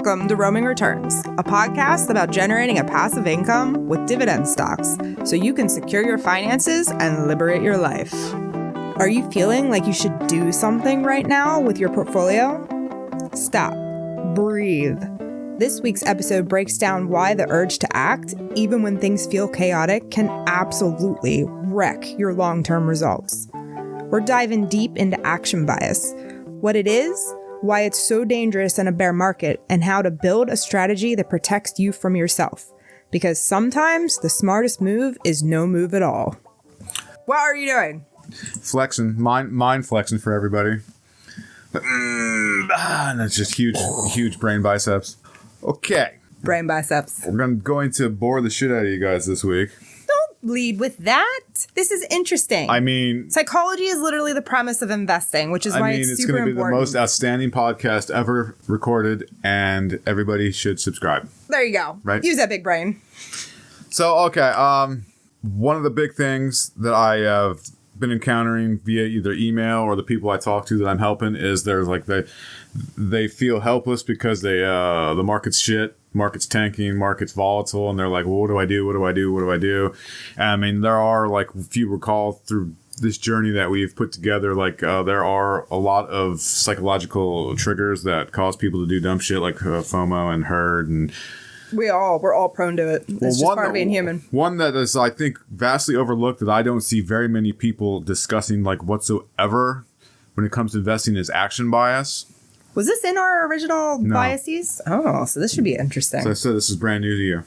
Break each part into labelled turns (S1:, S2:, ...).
S1: Welcome to Roaming Returns, a podcast about generating a passive income with dividend stocks so you can secure your finances and liberate your life. Are you feeling like you should do something right now with your portfolio? Stop. Breathe. This week's episode breaks down why the urge to act, even when things feel chaotic, can absolutely wreck your long-term results. We're diving deep into action bias, what it is, why it's so dangerous in a bear market, and how to build a strategy that protects you from yourself. Because sometimes the smartest move is no move at all. What are you doing?
S2: Flexing, mind flexing for everybody. And that's just huge brain biceps. Okay.
S1: Brain biceps.
S2: We're going to bore the shit out of you guys this week.
S1: Don't lead with that. This is interesting.
S2: I mean,
S1: psychology is literally the premise of investing, which is why it's super important. It's going to be
S2: the most outstanding podcast ever recorded, and everybody should subscribe.
S1: There you go.
S2: Right?
S1: Use that big brain.
S2: So, okay. One of the big things that I have been encountering via either email or the people I talk to that I'm helping is there's like they feel helpless because the market's shit, market's tanking, market's volatile, and they're like, well, what do I do? And I mean, there are, like, if you recall through this journey that we've put together, like there are a lot of psychological triggers that cause people to do dumb shit, like FOMO and herd, and we're all prone to it. It's just part of being human. One that is, I think, vastly overlooked that I don't see very many people discussing, like, whatsoever when it comes to investing is action bias.
S1: Was this in our original biases? Oh, so this should be interesting.
S2: So I said this is brand new to you.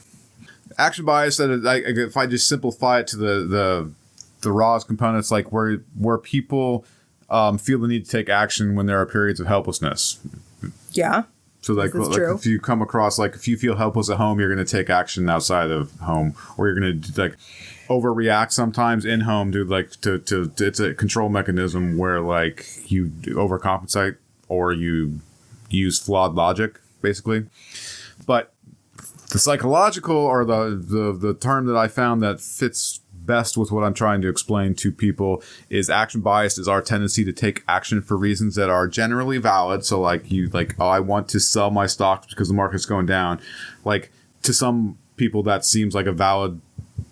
S2: Action bias, if I just simplify it to the rawest components, like where people feel the need to take action when there are periods of helplessness.
S1: Yeah.
S2: So like if you come across, like, if you feel helpless at home, you're going to take action outside of home, or you're going to like overreact sometimes in home to it's a control mechanism where, like, you overcompensate or you use flawed logic, basically. But the psychological, or the term that I found that fits best with what I'm trying to explain to people, is action bias is our tendency to take action for reasons that are generally valid. So I want to sell my stocks because the market's going down. Like, to some people that seems like a valid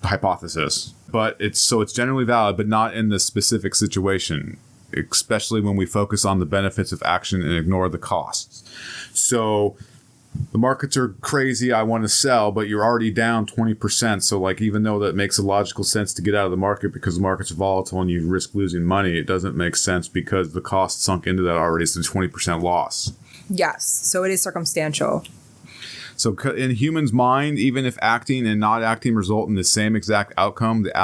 S2: hypothesis, but it's generally valid, but not in this specific situation, especially when we focus on the benefits of action and ignore the costs. So the markets are crazy, I want to sell, but you're already down 20%. So, like, even though that makes a logical sense to get out of the market because the markets are volatile and you risk losing money, it doesn't make sense because the cost sunk into that already. It's a 20% loss. Yes.
S1: So it is circumstantial.
S2: So in humans' mind, even if acting and not acting result in the same exact outcome, that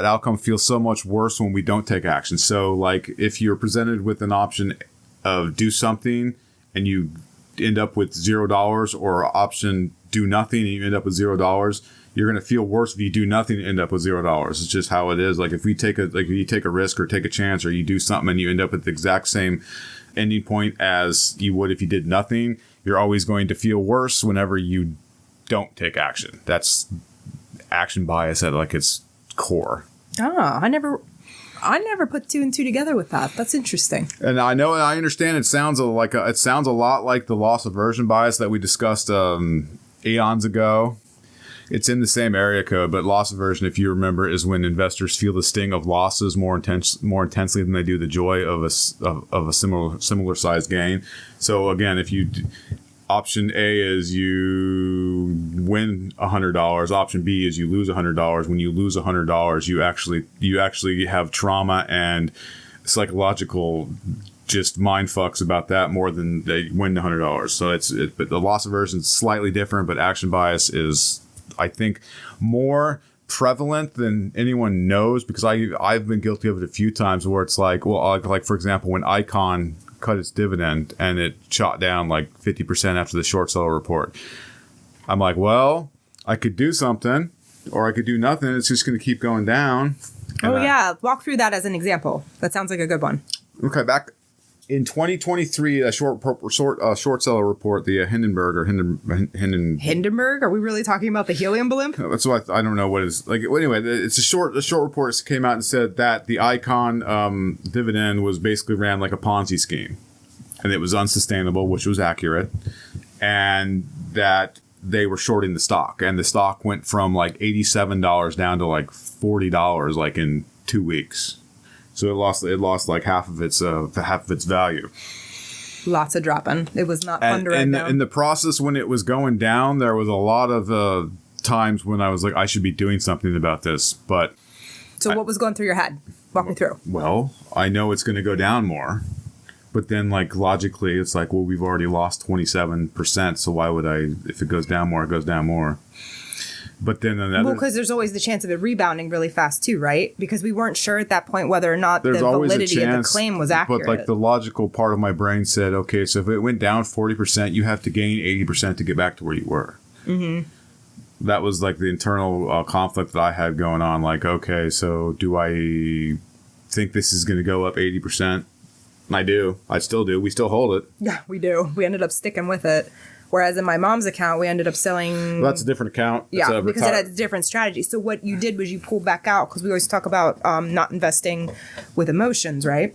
S2: outcome feels so much worse when we don't take action. So, like, if you're presented with an option of do something and you end up with $0, or option do nothing and you end up with $0, you're going to feel worse if you do nothing and end up with $0. It's just how it is. Like, if you take a risk or take a chance, or you do something and you end up at the exact same ending point as you would if you did nothing, you're always going to feel worse whenever you don't take action. That's action bias at, like, its core.
S1: I never put two and two together with that. That's interesting.
S2: And I know, and I understand it sounds a lot like the loss aversion bias that we discussed eons ago. It's in the same area code, but loss aversion, if you remember, is when investors feel the sting of losses more intensely than they do the joy of a similar sized gain. So again, if you option A is you win $100. Option B is you lose $100. When you lose $100, you actually have trauma and psychological just mind fucks about that more than they win $100. So but the loss aversion is slightly different, but action bias is, I think, more prevalent than anyone knows, because I've been guilty of it a few times where it's like, well, like for example, when Icon cut its dividend and it shot down like 50% after the short seller report. I'm like, well, I could do something or I could do nothing. It's just going to keep going down.
S1: Yeah. Walk through that as an example. That sounds like a good one.
S2: Okay. Back in 2023, a short seller report, the
S1: Hindenburg? Are we really talking about the helium balloon?
S2: That's what I don't know what it is. Like, anyway, it's a short report came out and said that the Icon dividend was basically ran like a Ponzi scheme. and it was unsustainable, which was accurate, and that they were shorting the stock, and the stock went from like $87 down to like $40 like in 2 weeks. So it lost like half of its value.
S1: Lots of dropping. It was not fun to write down.
S2: In the process, when it was going down, there was a lot of times when I was like, I should be doing something about this. But
S1: so what was going through your head? Walk me through.
S2: Well, I know it's going to go down more. But then, like, logically, it's like, well, we've already lost 27%, so why would I, if it goes down more, it goes down more. But then
S1: well, because there's always the chance of it rebounding really fast, too, right? Because we weren't sure at that point whether or not the validity of the claim was accurate.
S2: But, like, the logical part of my brain said, okay, so if it went down 40%, you have to gain 80% to get back to where you were. Mm-hmm. That was, like, the internal conflict that I had going on. Like, okay, so do I think this is going to go up 80%? I do. I still do. We still hold it.
S1: Yeah, we do. We ended up sticking with it. Whereas in my mom's account, we ended up selling...
S2: Well, that's a different account.
S1: Yeah, because it had a different strategy. So what you did was you pulled back out, because we always talk about not investing with emotions, right?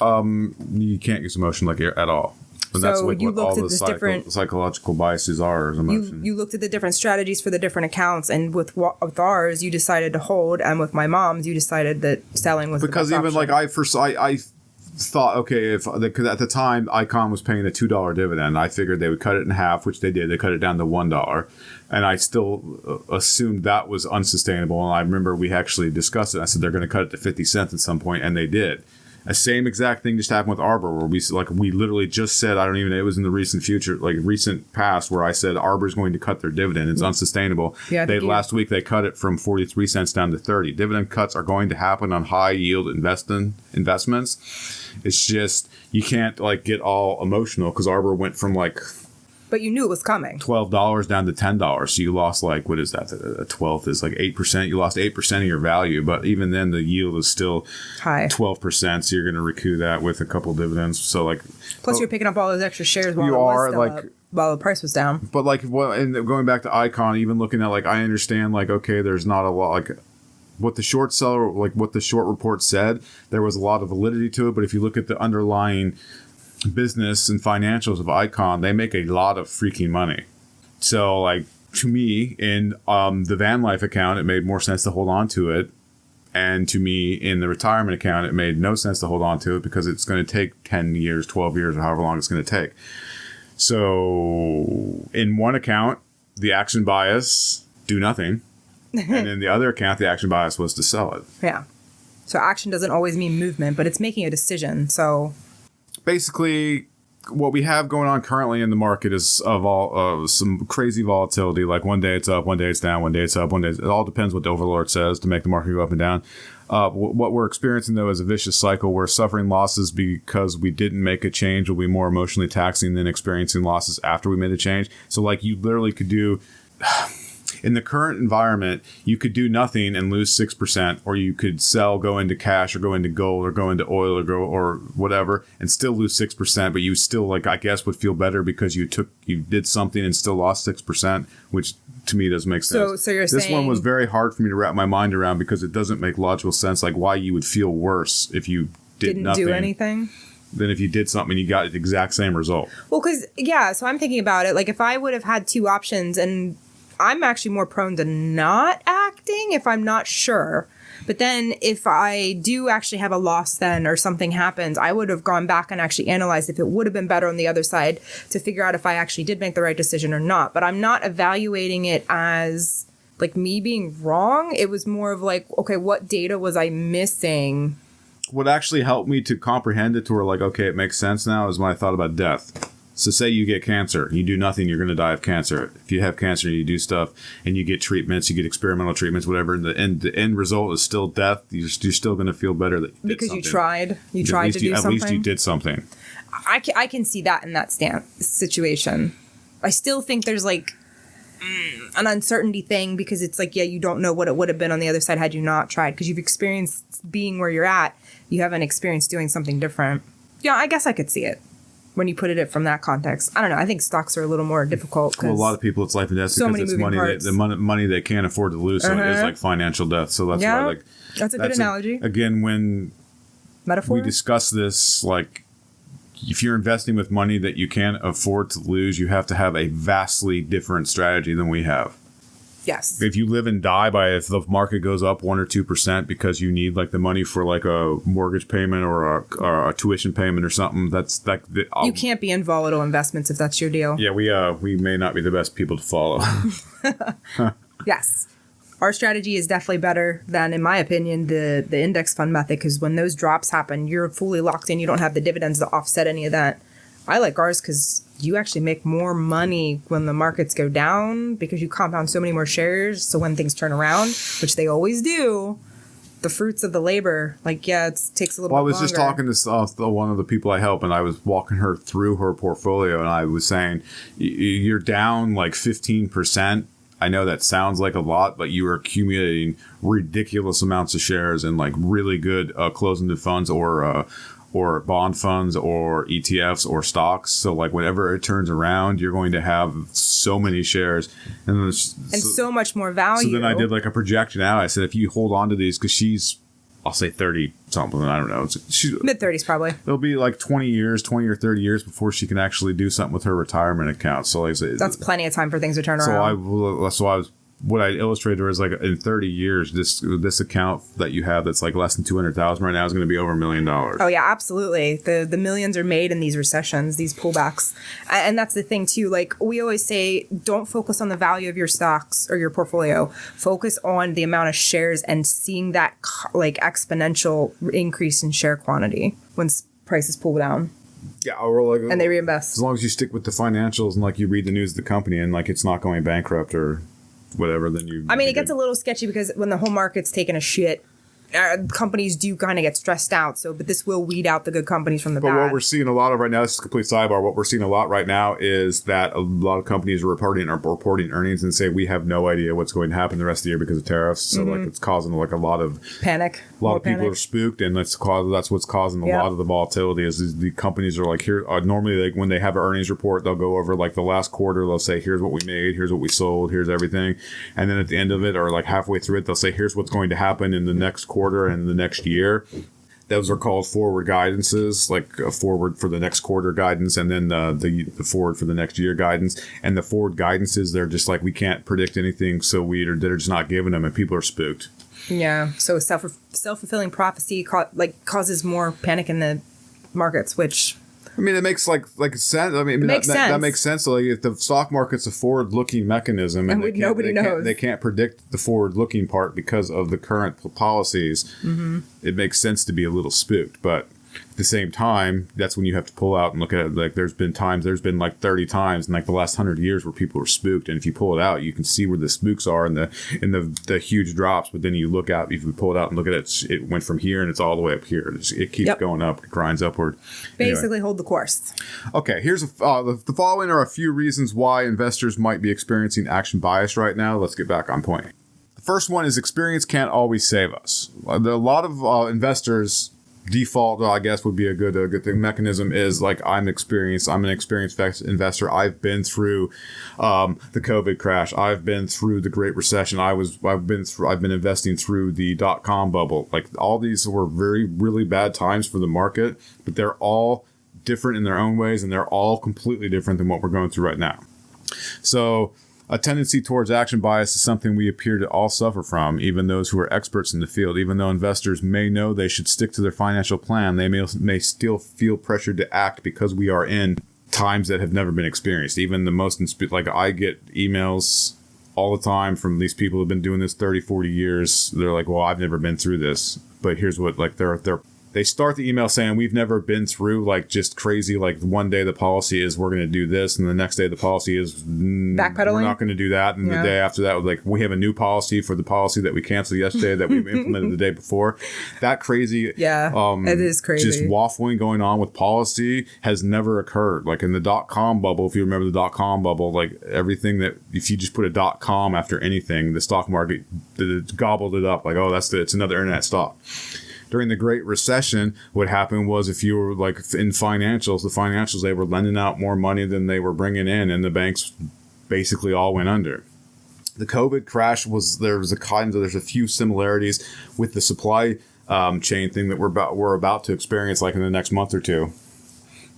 S2: You can't use emotion like at all. And
S1: so
S2: that's like
S1: you
S2: what
S1: looked
S2: all
S1: at
S2: the
S1: the different
S2: psychological biases are, is emotion.
S1: You looked at the different strategies for the different accounts, and with ours, you decided to hold, and with my mom's, you decided that selling was
S2: because
S1: the best
S2: even
S1: option.
S2: like I thought, okay, because at the time Icon was paying a $2 dividend, I figured they would cut it in half, which they did. They cut it down to $1, and I still assumed that was unsustainable. And I remember we actually discussed it. I said they're going to cut it to 50 cents at some point, and they did. A same exact thing just happened with Arbor, where we literally just said, I don't even know, it was in the recent past, where I said Arbor's going to cut their dividend. It's unsustainable. Yeah, last week they cut it from 43 cents down to 30. Dividend cuts are going to happen on high yield investments. It's just, you can't like get all emotional, because Arbor went from like...
S1: But you knew it was coming.
S2: $12 down to $10. So you lost like, what is that? A 12th is like 8%. You lost 8% of your value. But even then, the yield is still
S1: high,
S2: 12%. So you're going to recoup that with a couple dividends. So like,
S1: plus you're picking up all those extra shares while the price was down.
S2: But like, and going back to Icon, even looking at like, I understand like, okay, there's not a lot like what the short seller, like what the short report said. There was a lot of validity to it. But if you look at the underlying business and financials of Icon, they make a lot of freaking money. So like, to me, in the van life account, it made more sense to hold on to it, and to me in the retirement account, it made no sense to hold on to it, because it's going to take 10 years, 12 years, or however long it's going to take. So in one account, the action bias, do nothing, and in the other account, the action bias was to sell it.
S1: Yeah. So action doesn't always mean movement, but it's making a decision. So
S2: basically, what we have going on currently in the market is some crazy volatility. Like one day it's up, one day it's down, one day it's up, one day it all depends what the overlord says to make the market go up and down. What we're experiencing, though, is a vicious cycle where suffering losses because we didn't make a change will be more emotionally taxing than experiencing losses after we made a change. So like, you literally could do... In the current environment, you could do nothing and lose 6%, or you could sell, go into cash, or go into gold, or go into oil, or whatever, and still lose 6%. But you still, like, I guess, would feel better because you did something and still lost 6%, which to me doesn't make sense.
S1: So you're saying
S2: this one was very hard for me to wrap my mind around, because it doesn't make logical sense. Like, why you would feel worse if you didn't
S1: do anything
S2: than if you did something and you got the exact same result.
S1: Well, because so I'm thinking about it. Like, if I would have had two options, and I'm actually more prone to not acting if I'm not sure. But then if I do actually have a loss then, or something happens, I would have gone back and actually analyzed if it would have been better on the other side to figure out if I actually did make the right decision or not. But I'm not evaluating it as like me being wrong. It was more of like, okay, what data was I missing?
S2: What actually helped me to comprehend it to where like, okay, it makes sense now, is when I thought about death. So say you get cancer, you do nothing, you're going to die of cancer. If you have cancer, you do stuff and you get treatments, you get experimental treatments, whatever, and the end result is still death. You're still going to feel better that you did
S1: because
S2: something.
S1: You tried to do something.
S2: At least you did something.
S1: I can see that in that situation. I still think there's like an uncertainty thing, because it's like, you don't know what it would have been on the other side had you not tried, because you've experienced being where you're at. You haven't experienced doing something different. Yeah, I guess I could see it when you put it from that context. I don't know. I think stocks are a little more difficult.
S2: Well, a lot of people, it's life and death, because it's money they can't afford to lose. So it is like financial death. So that's why, like,
S1: that's a good analogy.
S2: Again, when
S1: metaphor,
S2: we discussed this like if you're investing with money that you can't afford to lose, you have to have a vastly different strategy than we have.
S1: Yes.
S2: If you live and die by if the market goes up 1 or 2% because you need like the money for like a mortgage payment or a tuition payment or something, that's like
S1: you can't be in volatile investments if that's your deal.
S2: Yeah, we may not be the best people to follow.
S1: Yes. Our strategy is definitely better than, in my opinion, the index fund method, because when those drops happen, you're fully locked in. You don't have the dividends to offset any of that. I like ours because you actually make more money when the markets go down because you compound so many more shares. So when things turn around, which they always do, the fruits of the labor, like, yeah, it takes a little bit longer.
S2: I was just talking to one of the people I help, and I was walking her through her portfolio, and I was saying, you're down like 15%. I know that sounds like a lot, but you are accumulating ridiculous amounts of shares in like really good closed-ended funds or bond funds or ETFs or stocks. So like whenever it turns around, you're going to have so many shares and
S1: so much more value.
S2: So then I did like a projection out. I said, if you hold on to these, because she's, I'll say 30 something, I don't know. She's
S1: mid-30s probably.
S2: It'll be like 20 or 30 years before she can actually do something with her retirement account. So like I said,
S1: that's plenty of time for things to turn around.
S2: What I illustrated was like in 30 years, this account that you have that's like less than 200,000 right now is going to be over $1 million.
S1: Oh yeah, absolutely. The millions are made in these recessions, these pullbacks, and that's the thing too. Like we always say, don't focus on the value of your stocks or your portfolio. Focus on the amount of shares and seeing that like exponential increase in share quantity when prices pull down.
S2: Yeah, or like,
S1: and they reinvest.
S2: As long as you stick with the financials and like you read the news of the company and like it's not going bankrupt or whatever, then you...
S1: I mean, it gets a little sketchy because when the whole market's taking a shit, companies do kind of get stressed out. But this will weed out the good companies from the bad.
S2: But what we're seeing a lot of right now, this is a complete sidebar, what we're seeing a lot right now is that a lot of companies are reporting earnings and say, we have no idea what's going to happen the rest of the year because of tariffs. So like it's causing like a lot of...
S1: panic.
S2: A lot of people are spooked, and that's what's causing a lot of the volatility is the companies are like, here, normally like when they have an earnings report, they'll go over like the last quarter, they'll say, here's what we made, here's what we sold, here's everything. And then at the end of it, or like halfway through it, they'll say, here's what's going to happen in the next quarter and the next year. Those are called forward guidances, like a forward for the next quarter guidance, and then the forward for the next year guidance. And the forward guidances, they're just like, we can't predict anything, so they're just not giving them, and people are spooked.
S1: Yeah, so self-fulfilling prophecy causes more panic in the markets, which...
S2: I mean, it makes like sense. I mean, that makes sense. So, like, if the stock market's a forward-looking mechanism, and nobody knows, they can't predict the forward-looking part because of the current policies. It makes sense to be a little spooked, but at the same time, that's when you have to pull out and look at it. Like there's been like 30 times in like the last 100 years where people are spooked, and if you pull it out, you can see where the spooks are in the huge drops. But then you look out, if you pull it out and look at it, it went from here and it's all the way up here. It keeps going up, it grinds upward.
S1: Basically,
S2: anyway.
S1: Hold the course.
S2: Okay, here's the following are a few reasons why investors might be experiencing action bias right now. Let's get back on point. The first one is experience can't always save us. A lot of investors default, I guess, would be a good thing. Mechanism is like, I'm an experienced investor. I've been through the COVID crash. I've been through the Great Recession. I've been investing through the .com bubble. Like all these were really bad times for the market, but they're all different in their own ways, and they're all completely different than what we're going through right now. So a tendency towards action bias is something we appear to all suffer from, even those who are experts in the field. Even though investors may know they should stick to their financial plan, they may still feel pressured to act because we are in times that have never been experienced. Even the most, like I get emails all the time from these people who've been doing this 30, 40 years. They're like, well, I've never been through this. But here's what, like, they start the email saying, we've never been through like just crazy, like one day the policy is we're going to do this, and the next day the policy is
S1: backpedaling.
S2: We're not going to do that, and the day after that, like we have a new policy for the policy that we canceled yesterday that we implemented the day before. That crazy,
S1: it is crazy.
S2: Just waffling going on with policy has never occurred. Like in the .com bubble, if you remember the .com bubble, like everything that if you just put a .com after anything, the stock market gobbled it up. Like, oh, it's another internet stock. During the Great Recession, what happened was if you were like in financials, they were lending out more money than they were bringing in, and the banks basically all went under. The COVID crash there's a few similarities with the supply chain thing that we're about to experience like in the next month or two.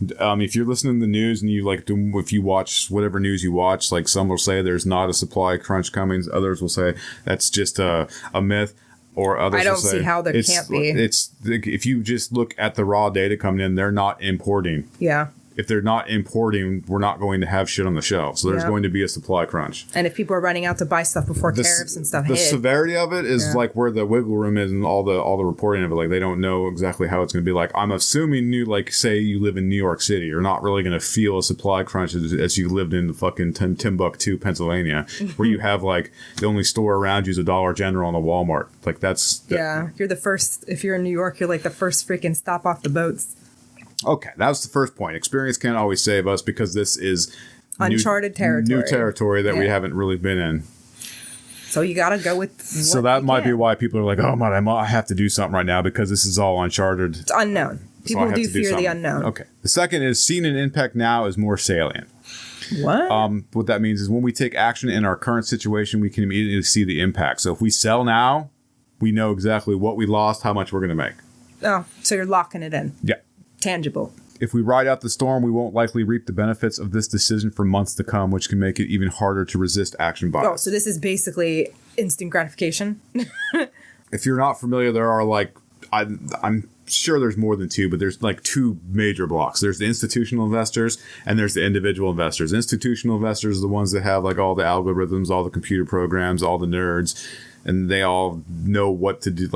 S2: If you're listening to the news and if you watch whatever news you watch, like some will say there's not a supply crunch coming, others will say that's just a myth, or others
S1: I don't
S2: will say
S1: see how there can't be.
S2: It's if you just look at the raw data coming in, they're not importing.
S1: Yeah.
S2: If they're not importing, we're not going to have shit on the shelf. So there's going to be a supply crunch.
S1: And if people are running out to buy stuff before tariffs and stuff
S2: the
S1: hit.
S2: severity of it is like where the wiggle room is and all the reporting of it. Like they don't know exactly how it's going to be. Like I'm assuming say you live in New York City, you're not really going to feel a supply crunch as you lived in the fucking Timbuktu, Pennsylvania, where you have like the only store around you is a Dollar General and a Walmart. Like that's
S1: you're the first. If you're in New York, you're like the first freaking stop off the boats.
S2: Okay, that was the first point. Experience can't always save us because this is
S1: uncharted territory.
S2: New territory that we haven't really been in.
S1: So you got to go with
S2: So that might be why people are like, oh, man, I have to do something right now because this is all uncharted.
S1: It's unknown. People do fear the unknown.
S2: Okay. The second is seeing an impact now is more salient.
S1: What?
S2: What that means is when we take action in our current situation, we can immediately see the impact. So if we sell now, we know exactly what we lost, how much we're going to make.
S1: Oh, so you're locking it in.
S2: Yeah.
S1: Tangible.
S2: If we ride out the storm, we won't likely reap the benefits of this decision for months to come, which can make it even harder to resist action bias.
S1: Oh, so this is basically instant gratification?
S2: If you're not familiar, there are I'm sure there's more than two, but there's like two major blocks. There's the institutional investors and there's the individual investors. Institutional investors are the ones that have like all the algorithms, all the computer programs, all the nerds, and they all know what to do,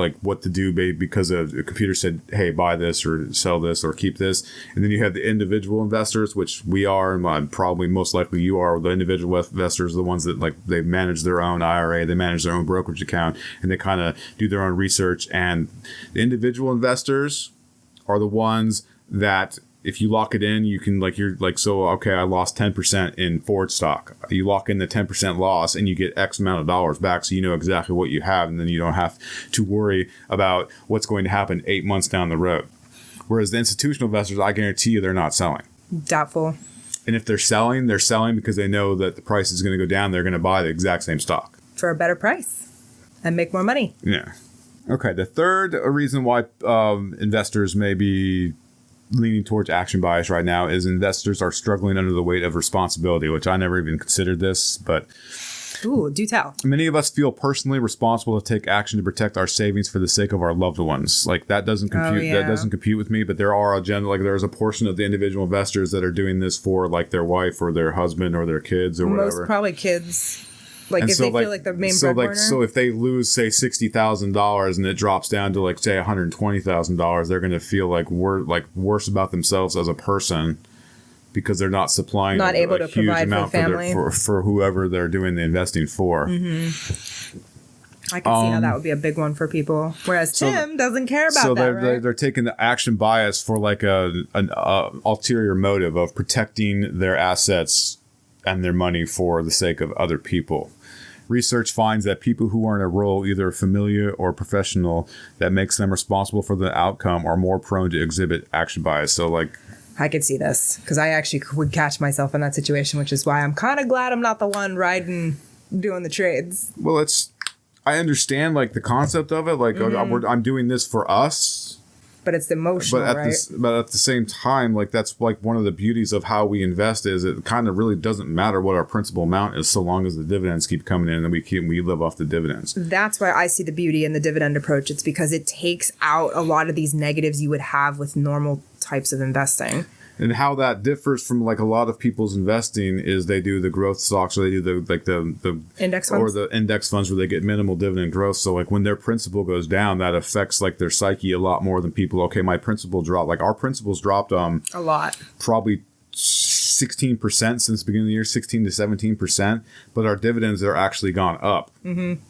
S2: because a computer said, hey, buy this or sell this or keep this. And then you have the individual investors, which we are, and probably most likely you are. The individual investors are the ones that they manage their own IRA, they manage their own brokerage account, and they kind of do their own research. And the individual investors are the ones that if you lock it in, you can I lost 10% in Ford stock. You lock in the 10% loss and you get X amount of dollars back, so you know exactly what you have, and then you don't have to worry about what's going to happen 8 months down the road. Whereas the institutional investors, I guarantee you they're not selling.
S1: Doubtful.
S2: And if they're selling because they know that the price is going to go down, they're going to buy the exact same stock.
S1: For a better price and make more money.
S2: Yeah. Okay, the third reason why investors may be leaning towards action bias right now is investors are struggling under the weight of responsibility, which I never even considered this, but
S1: ooh, do tell.
S2: Many of us feel personally responsible to take action to protect our savings for the sake of our loved ones. Like that doesn't compute. That doesn't compute with me. But there are there's a portion of the individual investors that are doing this for like their wife or their husband or their kids or whatever.
S1: Most probably kids. Like if they feel like the main breadwinner.
S2: So if they lose, say, $60,000 and it drops down to say $120,000, they're going to feel worse about themselves as a person because they're not supplying
S1: able to
S2: huge
S1: provide
S2: amount
S1: for the family
S2: for whoever they're doing the investing for.
S1: Mm-hmm. I can see how that would be a big one for people. Whereas Tim doesn't care about that, right?
S2: They're taking the action bias for an ulterior motive of protecting their assets and their money for the sake of other people. Research finds that people who are in a role, either familiar or professional, that makes them responsible for the outcome are more prone to exhibit action bias. So
S1: I could see this because I actually would catch myself in that situation, which is why I'm kind of glad I'm not the one riding, doing the trades.
S2: Well, I understand the concept of it. I'm doing this for us.
S1: But it's emotional, right?
S2: But at the same time, that's one of the beauties of how we invest is it kind of really doesn't matter what our principal amount is so long as the dividends keep coming in and we live off the dividends. That's
S1: why I see the beauty in the dividend approach. It's because it takes out a lot of these negatives you would have with normal types of investing.
S2: And how that differs from a lot of people's investing is they do the growth stocks or they do the
S1: index funds
S2: or the index funds where they get minimal dividend growth. So when their principal goes down, that affects their psyche a lot more than people. Okay, my principal dropped. Our principal's dropped a
S1: lot,
S2: probably 16% since the beginning of the year, 16 to 17%. But our dividends are actually gone up. Mm-hmm.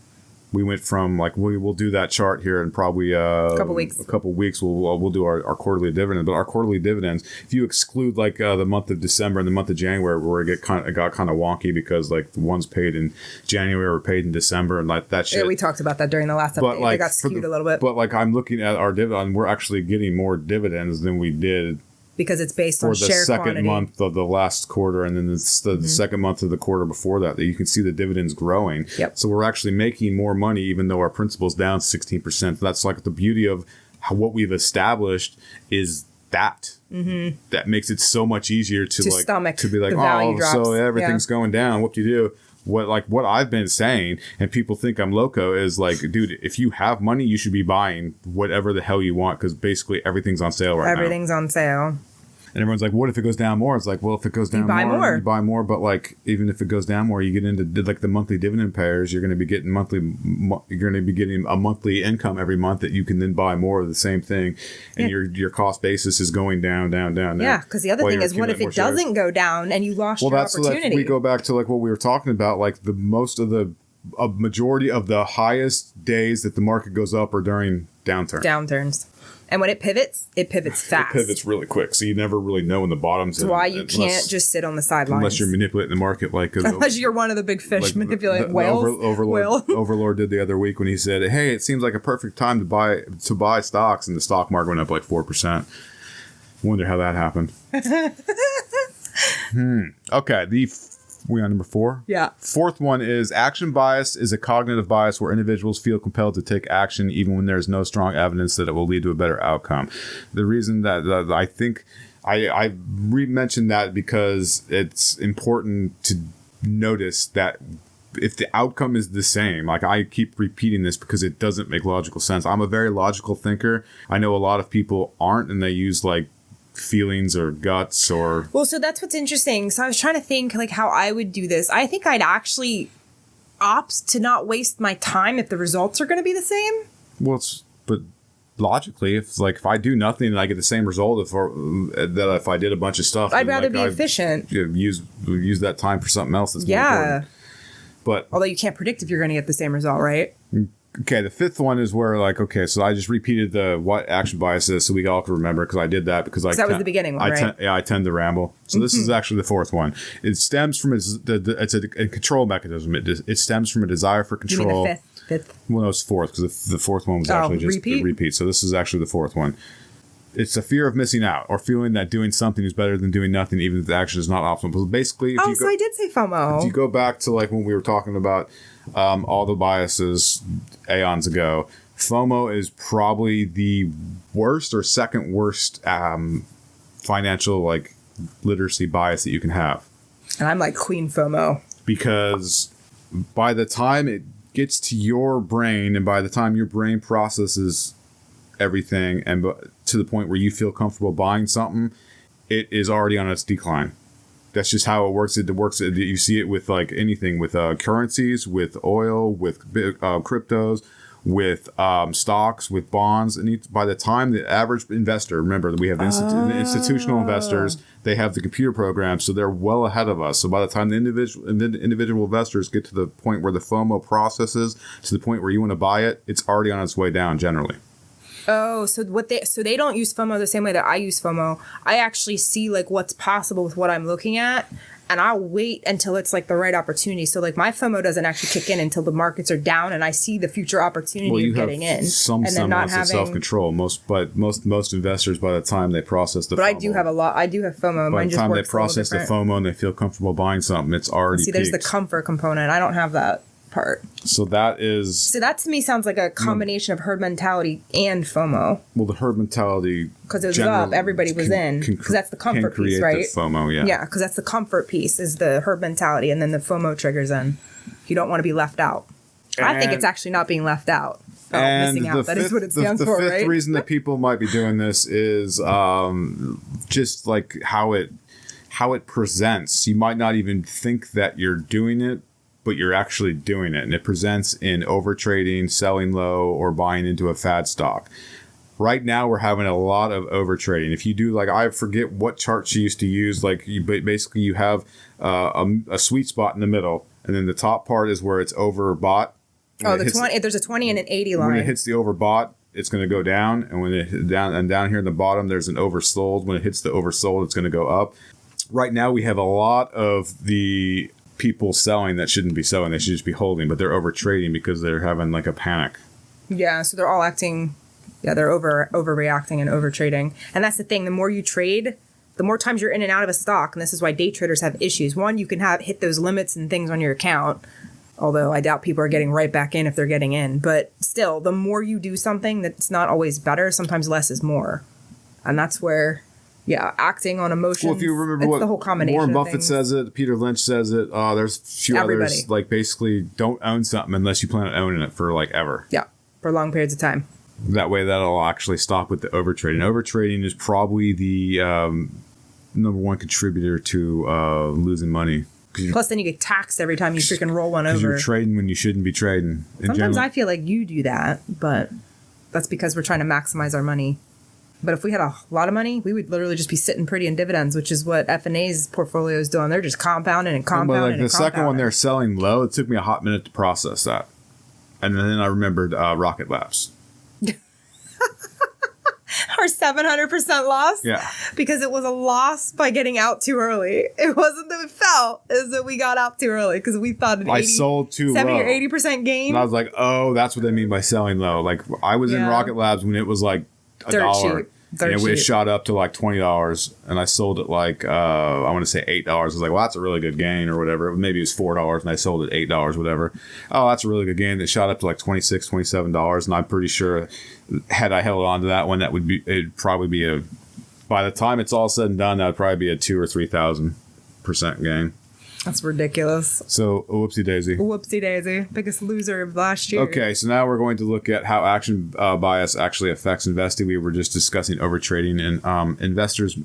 S2: We went from we'll do that chart here in probably a couple weeks. We'll do our quarterly dividend, but our quarterly dividends, if you exclude the month of December and the month of January, where it got kind of wonky because the ones paid in January were paid in December and that shit.
S1: Yeah, we talked about that during the last update. They got skewed a little bit.
S2: But I'm looking at our dividend, we're actually getting more dividends than we did.
S1: Because it's based on share quantity. For the
S2: second month of the last quarter and then the second month of the quarter before that you can see the dividends growing.
S1: Yep.
S2: So we're actually making more money even though our principal's down 16%. That's the beauty of what we've established is that. Mm-hmm. That makes it so much easier to like
S1: stomach
S2: to be like,
S1: the value drops.
S2: so everything's going down. What do you do? What I've been saying, and people think I'm loco, is like, dude, if you have money, you should be buying whatever the hell you want, because basically everything's on sale right now.
S1: Everything's on sale.
S2: And everyone's like, what if it goes down more? It's like, well, if it goes down more, you buy more. But like, even if it goes down more, you get into like the monthly dividend payers. You're going to be getting a monthly income every month that you can then buy more of the same thing, and your cost basis is going down.
S1: Yeah, because the other thing is, what if it doesn't go down and you lost your opportunity?
S2: Like, we go back to like what we were talking about. Like a majority of the highest days that the market goes up are during downturns.
S1: And when it pivots fast.
S2: It pivots really quick, so you never really know when the bottom's.
S1: That's why you can't just sit on the sidelines
S2: unless you're manipulating the market, like
S1: unless you're one of the big fish manipulating whales.
S2: Overlord did the other week when he said, "Hey, it seems like a perfect time to buy stocks," and the stock market went up like 4%. Wonder how that happened. Okay, we on number 4?
S1: Yeah.
S2: Fourth one is action bias is a cognitive bias where individuals feel compelled to take action even when there is no strong evidence that it will lead to a better outcome. The reason that I think I re-mentioned that because it's important to notice that if the outcome is the same, like I keep repeating this because it doesn't make logical sense. I'm a very logical thinker. I know a lot of people aren't, and they use like feelings or guts or...
S1: Well, so that's what's interesting. So I was trying to think like how I would do this. I think I'd actually opt to not waste my time if the results are going to be the same.
S2: Well, but logically, if I do nothing and I get the same result if I did a bunch of stuff,
S1: I'd rather be efficient.
S2: Use that time for something else that's more important. But
S1: although you can't predict if you're going to get the same result, right?
S2: Okay, the fifth one is where so I just repeated what action bias is so we all can remember, because I did that because
S1: that was the beginning one, right?
S2: I tend to ramble. So this is actually the fourth one. It stems from it's a control mechanism. It stems from a desire for control.
S1: You mean the fifth?
S2: Well, no, it's fourth, because the fourth one was actually just a repeat. So this is actually the fourth one. It's a fear of missing out or feeling that doing something is better than doing nothing, even if the action is not optimal. But basically,
S1: so I did say FOMO.
S2: If you go back to like when we were talking about all the biases aeons ago, FOMO is probably the worst or second worst financial like literacy bias that you can have.
S1: And I'm like Queen FOMO.
S2: Because by the time it gets to your brain and by the time your brain processes everything and to the point where you feel comfortable buying something, it is already on its decline. That's just how it works. You see it with like anything, with currencies, with oil, with cryptos, with stocks, with bonds. And by the time the average investor, remember that we have the institutional investors, they have the computer programs, so they're well ahead of us. So by the time the individual investors get to the point where the FOMO processes to the point where you want to buy it, it's already on its way down generally.
S1: Oh, so they don't use FOMO the same way that I use FOMO. I actually see like what's possible with what I'm looking at, and I'll wait until it's like the right opportunity. So like my FOMO doesn't actually kick in until the markets are down and I see the future opportunity of getting in.
S2: Some
S1: and then not having
S2: self-control. Most investors, by the time they process the FOMO.
S1: But I do have FOMO.
S2: By the time they process the FOMO and they feel comfortable buying something, it's already
S1: peaked. There's the comfort component. I don't have that part.
S2: So that to me sounds like a combination of herd mentality and FOMO. Well, the herd mentality,
S1: because it was up, everybody was in, because that's the comfort piece, right?
S2: The FOMO, yeah.
S1: Yeah, because that's the comfort piece is the herd mentality, and then the FOMO triggers in. You don't want to be left out. I think it's actually not being left out. Missing out. That is what it stands for, right?
S2: The fifth reason that people might be doing this is just like how it presents. You might not even think that you're doing it, but you're actually doing it. And it presents in overtrading, selling low, or buying into a fad stock. Right now, we're having a lot of overtrading. If you do, like, I forget what chart she used to use. Like, basically, you have a sweet spot in the middle, and then the top part is where it's overbought.
S1: There's a 20 and an 80 line.
S2: When it hits the overbought, it's going to go down. And when it down here in the bottom, there's an oversold. When it hits the oversold, it's going to go up. Right now, we have a lot of the people selling that shouldn't be selling. They should just be holding, but they're over trading because they're having like a panic.
S1: Yeah, so they're all acting. Yeah, they're overreacting and over trading. And that's the thing. The more you trade, the more times you're in and out of a stock. And this is why day traders have issues. One, you can hit those limits and things on your account. Although I doubt people are getting right back in if they're getting in. But still, the more you do something, that's not always better. Sometimes less is more. And that's where, acting on emotions.
S2: Well, if you remember what
S1: the whole combination
S2: Warren
S1: of
S2: Buffett
S1: things.
S2: says it, Peter Lynch says it, there's a few others, like basically don't own something unless you plan on owning it for like ever.
S1: Yeah, for long periods of time.
S2: That way that'll actually stop with the overtrading. Overtrading is probably the number one contributor to losing money.
S1: Plus, then you get taxed every time you freaking roll one over.
S2: Because you're trading when you shouldn't be trading.
S1: Sometimes I feel like you do that, but that's because we're trying to maximize our money. But if we had a lot of money, we would literally just be sitting pretty in dividends, which is what F&A's portfolio is doing. They're just compounding and compounding.
S2: But like the second one they're selling low, it took me a hot minute to process that. And then I remembered Rocket Labs.
S1: Our 700% loss?
S2: Yeah.
S1: Because it was a loss by getting out too early. It wasn't that it fell, it's that we got out too early because we thought
S2: I sold too
S1: 70
S2: low.
S1: or 80% gain.
S2: And I was like, oh, that's what they mean by selling low. Like I was in Rocket Labs when it was like $1. And it shot up to like $20, and I sold it like I want to say $8. I was like, well, that's a really good gain or whatever. Maybe it was $4, and I sold it $8, whatever. Oh, that's a really good gain. It shot up to like $26, $27, and I'm pretty sure had I held on to that one, it'd probably be by the time it's all said and done, that would probably be a 2,000 or 3,000% gain.
S1: That's ridiculous.
S2: So, whoopsie daisy.
S1: Whoopsie daisy. Biggest loser of last year.
S2: Okay, so now we're going to look at how action bias actually affects investing. We were just discussing overtrading, and investors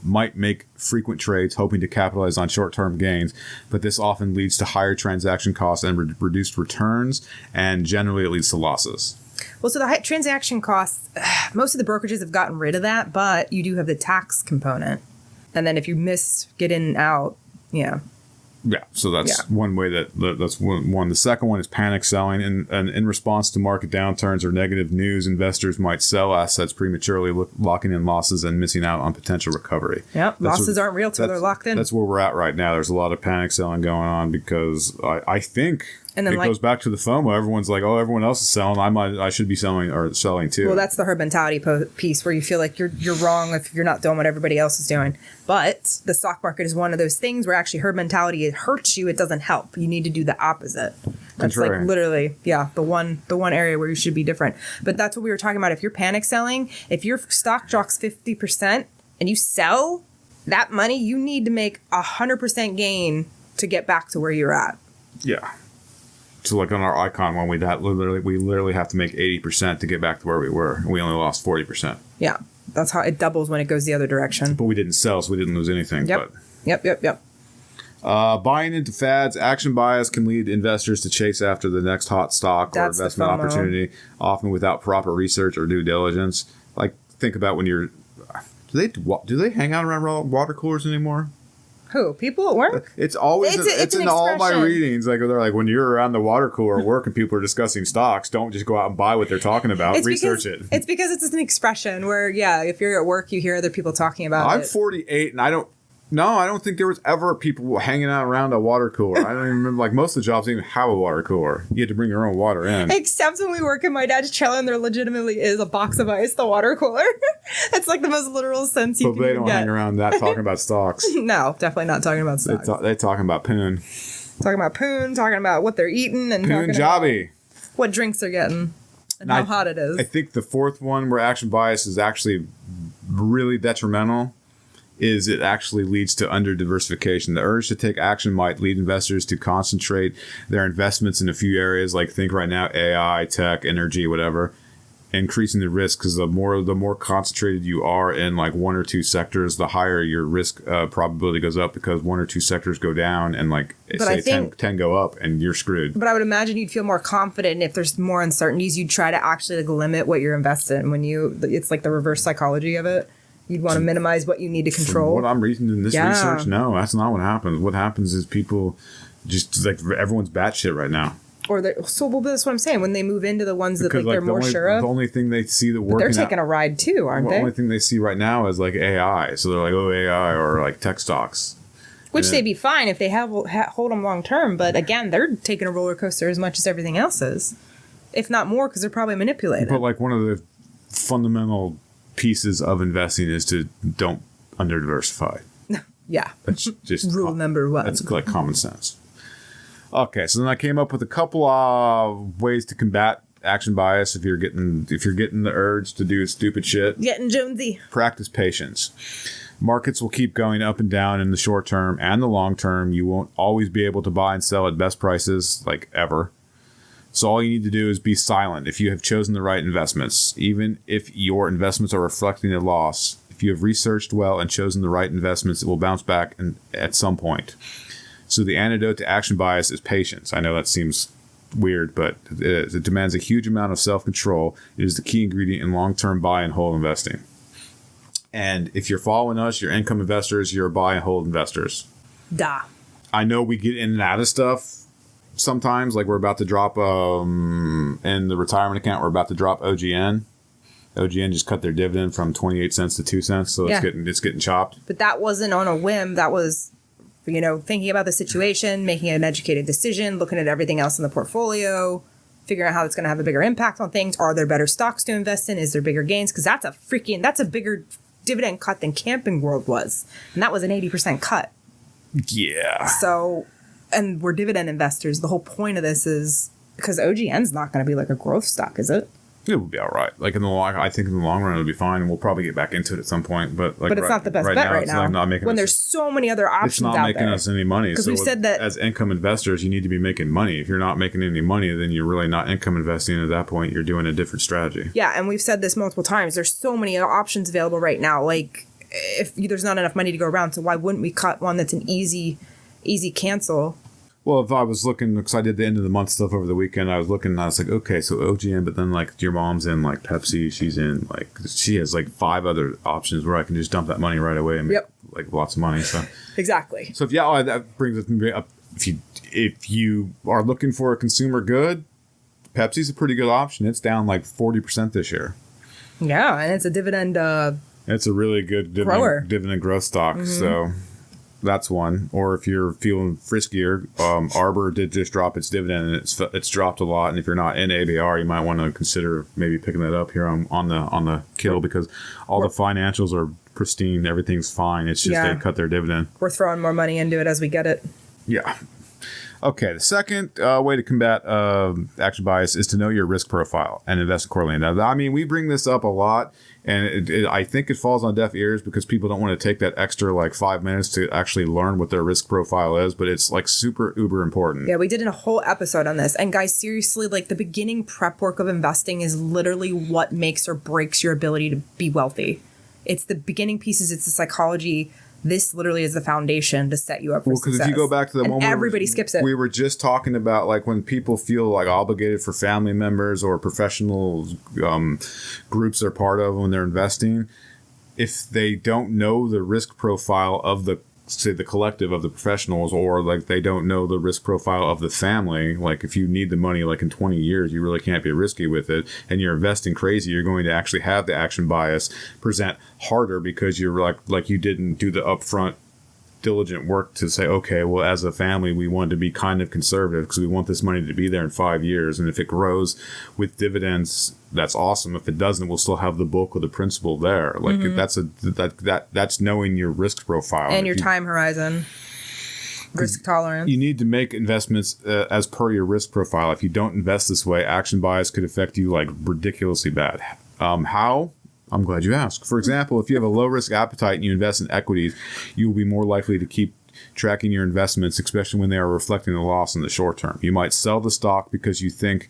S2: might make frequent trades hoping to capitalize on short-term gains, but this often leads to higher transaction costs and reduced returns, and generally it leads to losses.
S1: Well, so the high transaction costs, most of the brokerages have gotten rid of that, but you do have the tax component. And then if you miss get in and out,
S2: Yeah, so that's one way that's one. The second one is panic selling, and in response to market downturns or negative news, investors might sell assets prematurely, locking in losses and missing out on potential recovery.
S1: Yep, losses aren't real till they're locked in.
S2: That's where we're at right now. There's a lot of panic selling going on because I think and then it goes back to the FOMO. Everyone's like, oh, everyone else is selling. I should be selling too.
S1: Well, that's the herd mentality piece where you feel like you're wrong if you're not doing what everybody else is doing. But the stock market is one of those things where actually herd mentality, it hurts you. It doesn't help. You need to do the opposite. That's like literally, the one area where you should be different. But that's what we were talking about. If you're panic selling, if your stock drops 50% and you sell that money, you need to make 100% gain to get back to where you're at.
S2: Yeah. So like on our icon one, we literally have to make 80% to get back to where we were. We only lost 40%.
S1: Yeah. That's how it doubles when it goes the other direction.
S2: But we didn't sell, so we didn't lose anything.
S1: Yep.
S2: But.
S1: Yep.
S2: Buying into fads, action bias can lead investors to chase after the next hot stock or investment opportunity, often without proper research or due diligence. Like, think about when you're... Do they hang out around water coolers anymore?
S1: Who? People at work?
S2: It's always it's in all my readings. Like they're like when you're around the water cooler at work and people are discussing stocks, don't just go out and buy what they're talking about. Research it.
S1: It's because it's an expression where if you're at work, you hear other people talking about it.
S2: I'm 48 and I don't think there was ever people hanging out around a water cooler. I don't even remember. Like most of the jobs didn't even have a water cooler. You had to bring your own water in.
S1: Except when we work in my dad's trailer, and there legitimately is a box of ice, the water cooler. It's like the most literal sense you can get. But they don't
S2: hang around that talking about stocks.
S1: No, definitely not talking about stocks.
S2: They're talking about poon.
S1: Talking about poon, talking about what they're eating, and
S2: poon jobby.
S1: What drinks they're getting, and how hot it is.
S2: I think the fourth one where action bias is actually really detrimental is it actually leads to under-diversification. The urge to take action might lead investors to concentrate their investments in a few areas, like think right now AI, tech, energy, whatever, increasing the risk because the more concentrated you are in like one or two sectors, the higher your risk probability goes up because one or two sectors go down and like say 10 go up and you're screwed. But
S1: I would imagine you'd feel more confident, and if there's more uncertainties, you'd try to actually like limit what you're invested in. It's like the reverse psychology of it. You'd want to minimize what you need to control.
S2: From what I'm reading in this research, no, that's not what happens. What happens is people just like everyone's batshit right now.
S1: That's what I'm saying. When they move into the ones that they're more sure of,
S2: the only thing they see that working,
S1: they're taking a ride too, aren't they?
S2: The only thing they see right now is like AI. So they're like, oh, AI or like tech stocks.
S1: Which they'd be fine if they hold them long term. But again, they're taking a roller coaster as much as everything else is, if not more, because they're probably manipulated.
S2: But like one of the fundamental pieces of investing is to don't under diversify.
S1: Yeah.
S2: That's just
S1: rule number one.
S2: That's like common sense. Okay, so then I came up with a couple of ways to combat action bias, if you're getting the urge to do stupid shit,
S1: getting Jonesy,
S2: practice patience. Markets will keep going up and down in the short term and the long term. You won't always be able to buy and sell at best prices, like ever. So all you need to do is be silent if you have chosen the right investments, even if your investments are reflecting a loss. If you have researched well and chosen the right investments, it will bounce back at some point. So the antidote to action bias is patience. I know that seems weird, but it demands a huge amount of self-control. It is the key ingredient in long-term buy and hold investing. And if you're following us, you're income investors, you're buy and hold investors.
S1: Duh.
S2: I know we get in and out of stuff sometimes, like we're about to drop in the retirement account, we're about to drop OGN. OGN just cut their dividend from 28 cents to 2 cents, so it's getting chopped.
S1: But that wasn't on a whim. That was, thinking about the situation, making an educated decision, looking at everything else in the portfolio, figuring out how it's going to have a bigger impact on things. Are there better stocks to invest in? Is there bigger gains? Because that's a bigger dividend cut than Camping World was, and that was an 80% cut.
S2: Yeah.
S1: So, and we're dividend investors. The whole point of this is because OGN's not going to be like a growth stock, is it?
S2: It will be all right. Like I think in the long run it'll be fine, and we'll probably get back into it at some point. But
S1: it's not the best bet right now. Like not making when there's so many other options out there.
S2: It's not making us any money.
S1: Because we've said that
S2: as income investors, you need to be making money. If you're not making any money, then you're really not income investing. At that point, you're doing a different strategy.
S1: Yeah, and we've said this multiple times. There's so many options available right now. Like if there's not enough money to go around, so why wouldn't we cut one that's an easy cancel?
S2: Well, if I was looking, because I did the end of the month stuff over the weekend, I was looking and I was like, okay, so OGN, but then like your mom's in like Pepsi, she has like 5 other options where I can just dump that money right away and make like lots of money. So
S1: exactly.
S2: So that brings it up. If you are looking for a consumer good, Pepsi's a pretty good option. It's down like 40% this year.
S1: Yeah, and it's a dividend.
S2: It's a really good dividend growth stock. Mm-hmm. So. That's one. Or if you're feeling friskier, Arbor did just drop its dividend, and it's dropped a lot. And if you're not in ABR, you might want to consider maybe picking that up here on the kill, because all the financials are pristine. Everything's fine. It's just they cut their dividend.
S1: We're throwing more money into it as we get it.
S2: Yeah. Okay, the second way to combat action bias is to know your risk profile and invest accordingly. Now, I mean, we bring this up a lot, and I think it falls on deaf ears because people don't want to take that extra like 5 minutes to actually learn what their risk profile is, but it's like super uber important.
S1: Yeah, we did a whole episode on this. And guys, seriously, like the beginning prep work of investing is literally what makes or breaks your ability to be wealthy. It's the beginning pieces, it's the psychology. This literally is the foundation to set you up for success. Well, because
S2: if you go back to the moment
S1: everybody skips it.
S2: We were just talking about like when people feel like obligated for family members or professional groups they're part of when they're investing, if they don't know the risk profile of the collective of the professionals, or like they don't know the risk profile of the family, like if you need the money like in 20 years, you really can't be risky with it, and you're investing crazy, you're going to actually have the action bias present harder because you're like you didn't do the upfront diligent work to say, okay, well, as a family, we want to be kind of conservative because we want this money to be there in 5 years. And if it grows with dividends, that's awesome. If it doesn't, we'll still have the bulk of the principal there. Like that's knowing your risk profile
S1: and your time horizon, risk tolerance.
S2: You need to make investments as per your risk profile. If you don't invest this way, action bias could affect you like ridiculously bad. How? I'm glad you asked. For example, if you have a low-risk appetite and you invest in equities, you will be more likely to keep tracking your investments, especially when they are reflecting a loss in the short term. You might sell the stock because you think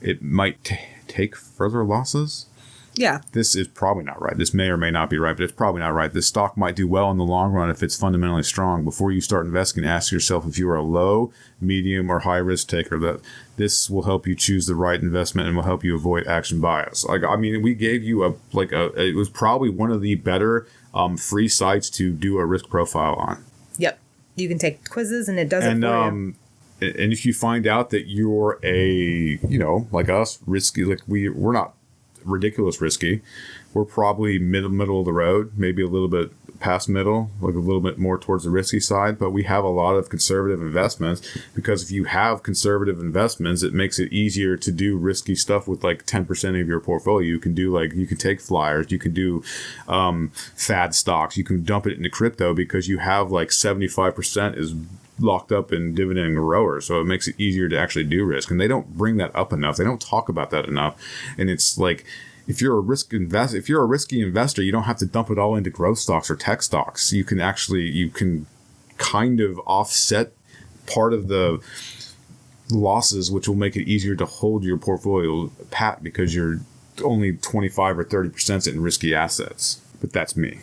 S2: it might take further losses.
S1: Yeah.
S2: This is probably not right. This may or may not be right, but it's probably not right. This stock might do well in the long run if it's fundamentally strong. Before you start investing, ask yourself if you are a low, medium, or high risk taker. That this will help you choose the right investment and will help you avoid action bias. Like, I mean, we gave you it was probably one of the better free sites to do a risk profile on.
S1: Yep. You can take quizzes and it does it for you.
S2: And if you find out that you're like us, risky, like we're not ridiculous risky. We're probably middle of the road, maybe a little bit past middle, like a little bit more towards the risky side, but we have a lot of conservative investments because if you have conservative investments, it makes it easier to do risky stuff with like 10% of your portfolio. You can take flyers, you can do fad stocks, you can dump it into crypto because you have like 75% is locked up in dividend growers, so it makes it easier to actually do risk. And they don't bring that up enough. They don't talk about that enough. And it's like, if you're a risky investor, you don't have to dump it all into growth stocks or tech stocks. You can kind of offset part of the losses, which will make it easier to hold your portfolio pat because you're only 25 or 30% in risky assets. But that's me.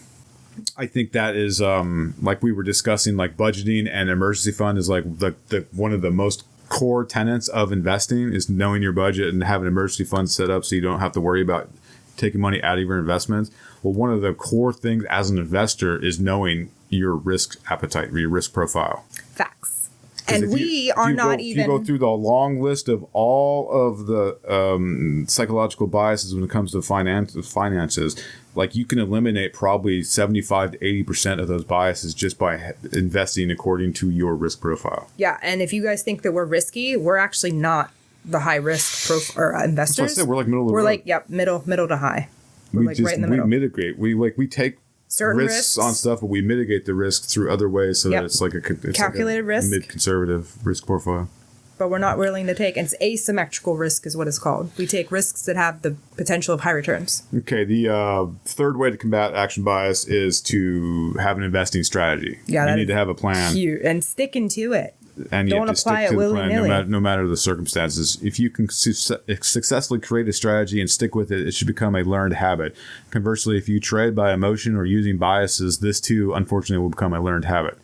S2: I think that is like we were discussing, like budgeting and emergency fund is like the one of the most core tenets of investing is knowing your budget and having an emergency fund set up so you don't have to worry about taking money out of your investments. Well, one of the core things as an investor is knowing your risk appetite, your risk profile.
S1: Facts. And if you go through the long list of all of the psychological biases when it comes to finances, like you can eliminate probably 75 to 80% of those biases just by investing according to your risk profile. Yeah, and if you guys think that we're risky, we're actually not the high risk investors.
S2: That's what I said. We're like middle of the road.
S1: We're like, middle to high. We're right in the middle.
S2: We mitigate. We take certain risks on stuff, but we mitigate the risk through other ways so that it's like a
S1: calculated risk,
S2: mid-conservative risk profile.
S1: But we're not willing to take, and it's asymmetrical risk is what it's called. We take risks that have the potential of high returns.
S2: Okay, the third way to combat action bias is to have an investing strategy.
S1: Yeah,
S2: you need to have a plan.
S1: Cute. And sticking to it.
S2: And you don't apply it willy-nilly. No matter the circumstances. If you can successfully create a strategy and stick with it, it should become a learned habit. Conversely, if you trade by emotion or using biases, this too, unfortunately, will become a learned habit.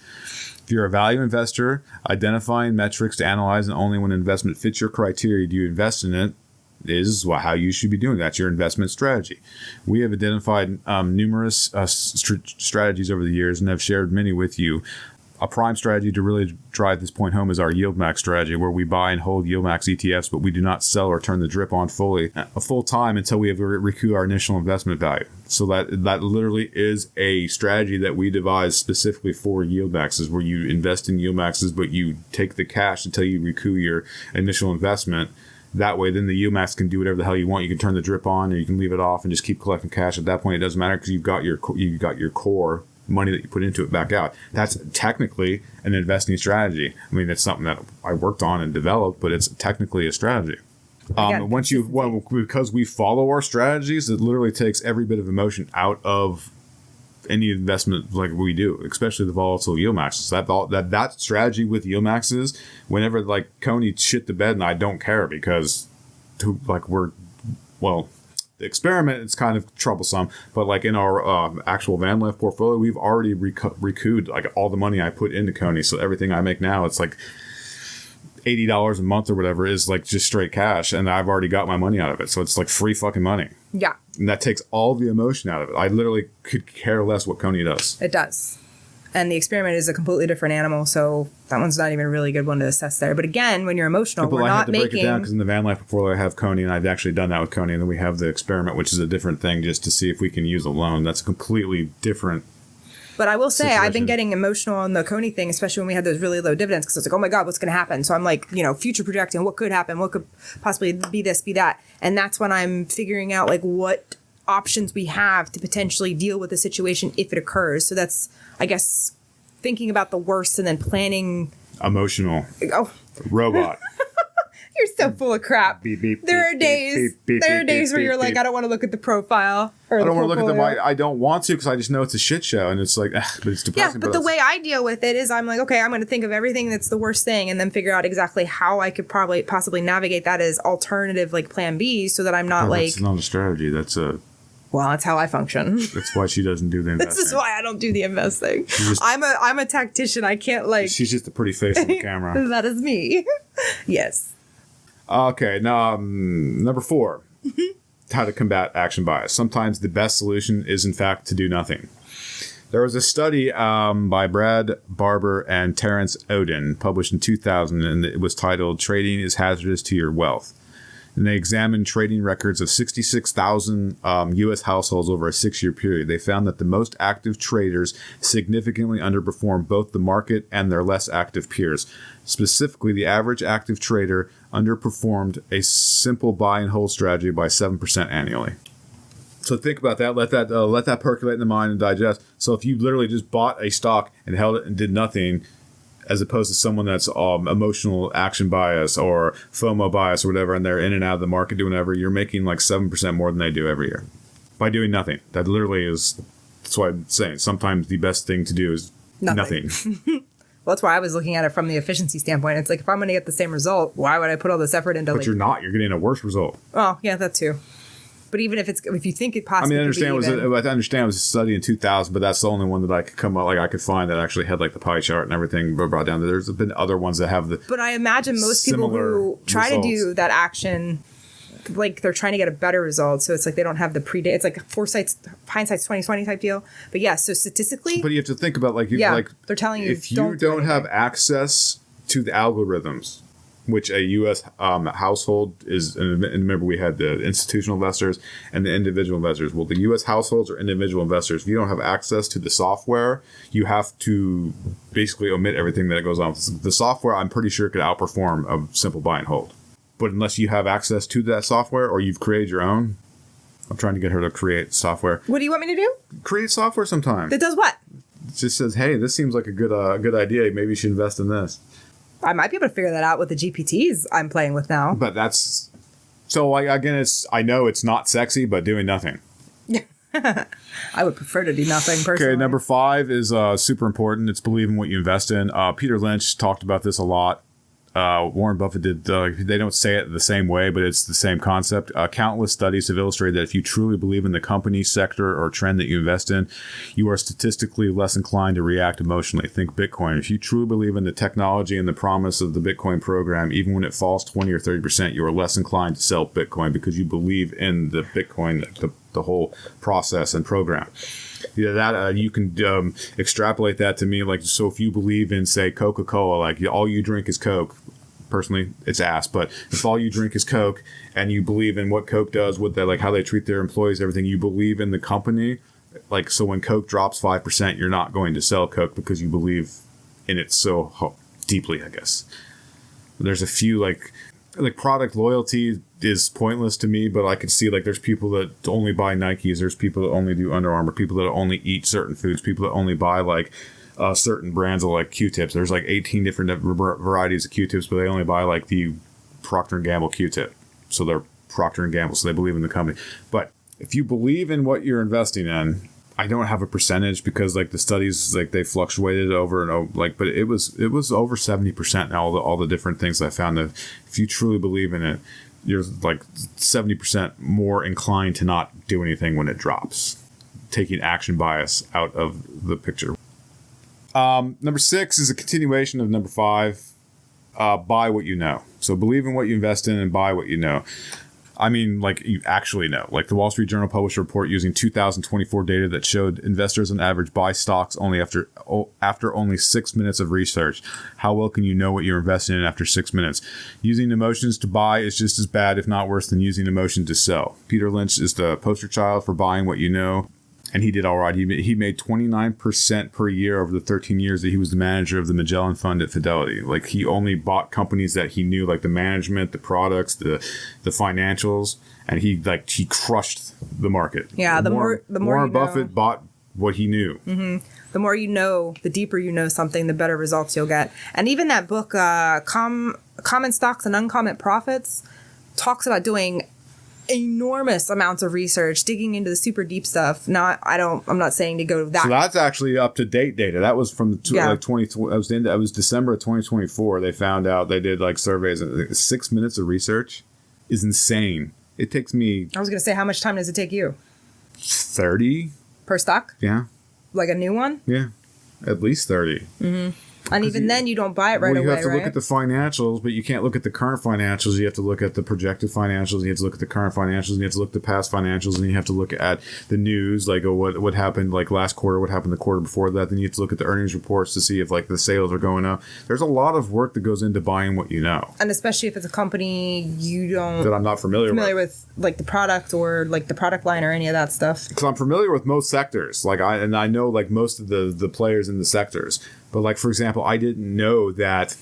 S2: If you're a value investor, identifying metrics to analyze and only when an investment fits your criteria do you invest in it is how you should be doing. That's your investment strategy. We have identified numerous strategies over the years and have shared many with you. A prime strategy to really drive this point home is our YieldMax strategy, where we buy and hold YieldMax ETFs, but we do not sell or turn the drip on full time until we have recoup our initial investment value. So that literally is a strategy that we devised specifically for YieldMaxes, where you invest in YieldMaxes, but you take the cash until you recoup your initial investment. That way, then the YieldMax can do whatever the hell you want. You can turn the drip on, or you can leave it off and just keep collecting cash. At that point, it doesn't matter because you got your core money that you put into it back out. That's technically an investing strategy. I mean, it's something that I worked on and developed, but it's technically a strategy. Because we follow our strategies, it literally takes every bit of emotion out of any investment like we do, especially the volatile YieldMaxes. That strategy with YieldMaxes, whenever like Coney shit the bed, and I don't care because the experiment is kind of troublesome, but like in our actual van life portfolio, we've already recouped like all the money I put into Coney. So everything I make now, it's like $80 a month or whatever is like just straight cash, and I've already got my money out of it. So it's like free fucking money.
S1: Yeah.
S2: And that takes all the emotion out of it. I literally could care less what Coney does.
S1: It does. And the experiment is a completely different animal, so that one's not even a really good one to assess there. But again, when you're emotional, we're not making... I had to break it down because in the van life portfolio I have Coney, and I've actually done that with Coney, and then we have the experiment, which is a different thing just to see if we can use a loan. That's a completely different... But I will say, I've been getting emotional on the Coney thing, especially when we had those really low dividends, because I was like, oh my God, what's going to happen? So I'm like, future projecting, what could happen? What could possibly be this, be that? And that's when I'm figuring out like what options we have to potentially deal with the situation if it occurs. So that's, I guess, thinking about the worst and then planning.
S2: Emotional.
S1: Oh.
S2: Robot.
S1: You're so full of crap.
S2: Beep, beep,
S1: there are days where you're like, I don't want to look at the profile. I don't want to look at
S2: I don't want to because I just know it's a shit show and it's like, but it's depressing.
S1: Yeah, but the way I deal with it is I'm like, okay, I'm going to think of everything that's the worst thing and then figure out exactly how I could possibly navigate that as alternative like plan B so that I'm not
S2: That's not a strategy. That's a...
S1: Well, that's how I function.
S2: That's why she doesn't do the investing.
S1: This is why I don't do the investing. I'm a tactician. I can't like...
S2: She's just a pretty face on the camera.
S1: That is me. Yes.
S2: Okay, now number 4, how to combat action bias. Sometimes the best solution is, in fact, to do nothing. There was a study by Brad Barber and Terrence Odin published in 2000, and it was titled Trading is Hazardous to Your Wealth. And they examined trading records of 66,000 U.S. households over a 6-year period. They found that the most active traders significantly underperformed both the market and their less active peers. Specifically, the average active trader underperformed a simple buy and hold strategy by 7% annually. So think about that. Let that percolate in the mind and digest. So if you literally just bought a stock and held it and did nothing, as opposed to someone that's emotional action bias or FOMO bias or whatever, and they're in and out of the market doing whatever, you're making like 7% more than they do every year by doing nothing. That literally is, that's why I'm saying sometimes the best thing to do is nothing.
S1: Well, that's why I was looking at it from the efficiency standpoint. It's like, if I'm going to get the same result, why would I put all this effort into
S2: But you're not. You're getting a worse result.
S1: Oh, yeah, that too. But even if you think it possibly
S2: I understand it was a study in 2000, but that's the only one that I could come up, like I could find that actually had like the pie chart and everything brought down. There's been other ones that have the.
S1: But I imagine most people who try to do that action, like they're trying to get a better result. So it's like they don't have the it's like hindsight's 20/20 type deal. But yeah, so statistically.
S2: But you have to think about like
S1: they're telling you
S2: if you don't have access to the algorithms, which a U.S. household is, and remember we had the institutional investors and the individual investors. Well, the U.S. households or individual investors, if you don't have access to the software, you have to basically omit everything that goes on. The software, I'm pretty sure, could outperform a simple buy and hold. But unless you have access to that software or you've created your own, I'm trying to get her to create software.
S1: What do you want me to do?
S2: Create software sometime.
S1: That does what?
S2: It just says, hey, this seems like a good idea. Maybe you should invest in this.
S1: I might be able to figure that out with the GPTs I'm playing with now.
S2: But that's so again, I know it's not sexy, but doing nothing.
S1: I would prefer to do nothing personally.
S2: Okay, number 5 is super important. It's believing what you invest in. Peter Lynch talked about this a lot. Warren Buffett did. They don't say it the same way, but it's the same concept. Countless studies have illustrated that if you truly believe in the company, sector, or trend that you invest in, you are statistically less inclined to react emotionally. Think Bitcoin. If you truly believe in the technology and the promise of the Bitcoin program, even when it falls 20 or 30%, you are less inclined to sell Bitcoin because you believe in the Bitcoin, the whole process and program. Yeah, that you can extrapolate that to me. Like, so if you believe in, say, Coca-Cola, like all you drink is Coke. Personally, it's ass. But if all you drink is Coke and you believe in what Coke does, what they like, how they treat their employees, everything, you believe in the company. Like, so when Coke drops 5%, you're not going to sell Coke because you believe in it so deeply, I guess. There's a few like product loyalty is pointless to me, but I could see like there's people that only buy Nikes, there's people that only do Under Armour, people that only eat certain foods, people that only buy like certain brands of like Q-tips. There's like 18 different varieties of Q-tips, but they only buy like the Procter & Gamble Q-tip. So they're Procter & Gamble, so they believe in the company. But if you believe in what you're investing in, I don't have a percentage because like the studies, like they fluctuated over and over, like, but it was over 70% now, all the different things I found that if you truly believe in it, you're like 70% more inclined to not do anything when it drops, taking action bias out of the picture. Number 6 is a continuation of number 5. Buy what you know. So believe in what you invest in and buy what you know. I mean, like you actually know. Like the Wall Street Journal published a report using 2024 data that showed investors on average buy stocks only after only 6 minutes of research. How well can you know what you're investing in after 6 minutes? Using emotions to buy is just as bad, if not worse, than using emotion to sell. Peter Lynch is the poster child for buying what you know. And he did all right. He made 29% per year over the 13 years that he was the manager of the Magellan Fund at Fidelity. Like he only bought companies that he knew, like the management, the products, the financials, and he crushed the market. Yeah, the more Warren Buffett bought what he knew.
S1: Mm-hmm. The more you know, the deeper you know something, the better results you'll get. And even that book, Common Stocks and Uncommon Profits, talks about doing enormous amounts of research, digging into the super deep stuff. I'm not saying to go that.
S2: So that's actually up to date data. That was from like 20. That was December of 2024. They found out, they did like surveys. 6 minutes of research is insane. It takes me.
S1: I was going to say, how much time does it take you?
S2: 30
S1: per stock.
S2: Yeah.
S1: Like a new one.
S2: Yeah, at least 30.
S1: Mm-hmm. And even then, you don't buy it right away, right?
S2: You have to look at the financials, but you can't look at the current financials. You have to look at the projected financials. You have to look at the current financials. And you have to look at the past financials. And you have to look at the news, like what happened like last quarter, what happened the quarter before that. Then you have to look at the earnings reports to see if like the sales are going up. There's a lot of work that goes into buying what you know.
S1: And especially if it's a company
S2: that I'm not familiar
S1: with, like the product or like the product line or any of that stuff.
S2: Because I'm familiar with most sectors. I know like most of the players in the sectors. But like, for example, I didn't know that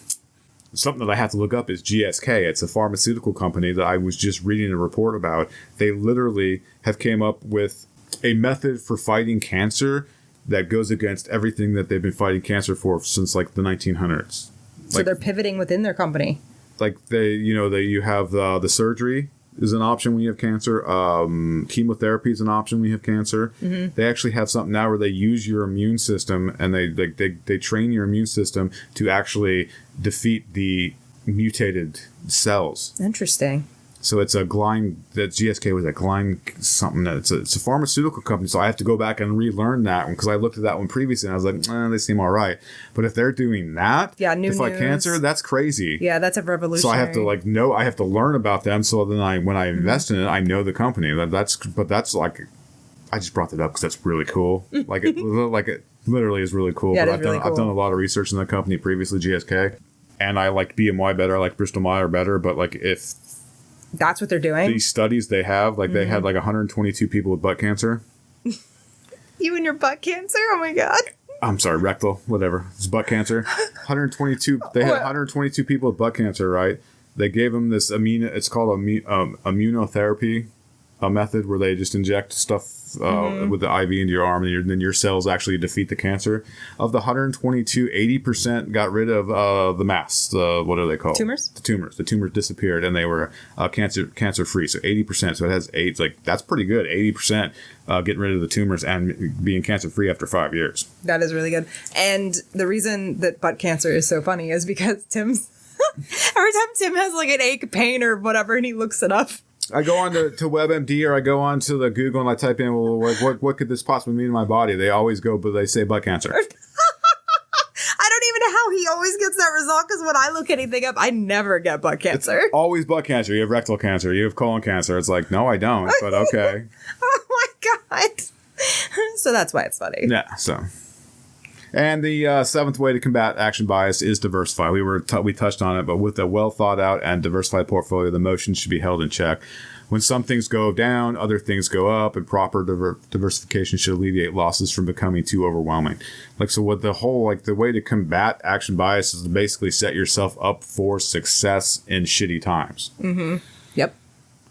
S2: something that I have to look up is GSK. It's a pharmaceutical company that I was just reading a report about. They literally have came up with a method for fighting cancer that goes against everything that they've been fighting cancer for since like the 1900s.
S1: So they're pivoting within their company.
S2: Like you have the surgery is an option when you have cancer. Chemotherapy is an option when you have cancer. Mm-hmm. They actually have something now where they use your immune system and they train your immune system to actually defeat the mutated cells.
S1: Interesting.
S2: So it's a Glyne, that GSK was a Glyne something. It's a pharmaceutical company. So I have to go back and relearn that one because I looked at that one previously and I was like, they seem all right. But if they're doing that to fight cancer, that's crazy.
S1: Yeah, that's a revolutionary.
S2: So I have to I have to learn about them. So then when I invest in it, I know the company. That's like, I just brought that up because that's really cool. It literally is really cool.
S1: Yeah,
S2: but
S1: I've
S2: done a lot of research in that company previously, GSK. And I like BMY better. I like Bristol Myers better. But like if
S1: that's what they're doing.
S2: These studies they have, like they had like 122 people with butt cancer.
S1: You and your butt cancer? Oh my God.
S2: I'm sorry, rectal, whatever. It's butt cancer. 122. They had 122 people with butt cancer, right? They gave them this it's called immunotherapy method where they just inject stuff with the IV into your arm, and then your cells actually defeat the cancer. Of the 122, 80% got rid of the mass. What are they called?
S1: Tumors?
S2: The tumors. The tumors disappeared, and they were cancer free. So 80%. So it has eight. Like that's pretty good. 80% getting rid of the tumors and being cancer free after 5 years.
S1: That is really good. And the reason that butt cancer is so funny is because Tim's every time Tim has like an ache, pain, or whatever, and he looks it up.
S2: I go on to WebMD or I go on to the Google and I type in, well, what could this possibly mean in my body? They always go, but they say butt cancer.
S1: I don't even know how he always gets that result because when I look anything up, I never get butt cancer.
S2: It's always butt cancer. You have rectal cancer. You have colon cancer. It's like, no, I don't, but okay.
S1: Oh my God. So that's why it's funny.
S2: Yeah, so. And the seventh way to combat action bias is diversify. We touched on it, but with a well thought out and diversified portfolio, the emotions should be held in check. When some things go down, other things go up, and proper diversification should alleviate losses from becoming too overwhelming. Like, so what the way to combat action bias is to basically set yourself up for success in shitty times.
S1: Mm-hmm. Yep.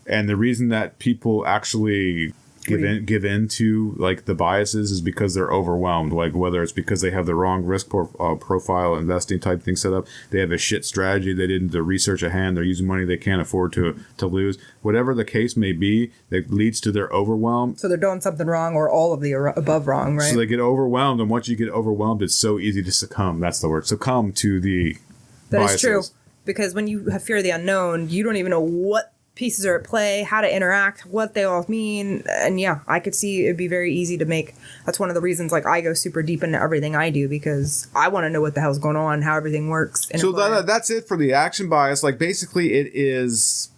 S2: And the reason that people actually give in to like the biases is because they're overwhelmed, like whether it's because they have the wrong risk profile investing type thing set up, they have a shit strategy, they didn't do research at hand, they're using money they can't afford to lose, whatever the case may be that leads to their overwhelm. So
S1: they're doing something wrong or all of the above wrong, right?
S2: So they get overwhelmed, and once you get overwhelmed, it's so easy to succumb. That's the word. Succumb to the biases.
S1: That is true, because when you have fear of the unknown, you don't even know what pieces are at play, how to interact, what they all mean. And yeah, I could see it'd be very easy to make. That's one of the reasons like I go super deep into everything I do, because I want to know what the hell's going on, how everything works.
S2: So that's it for the action bias. Like basically it is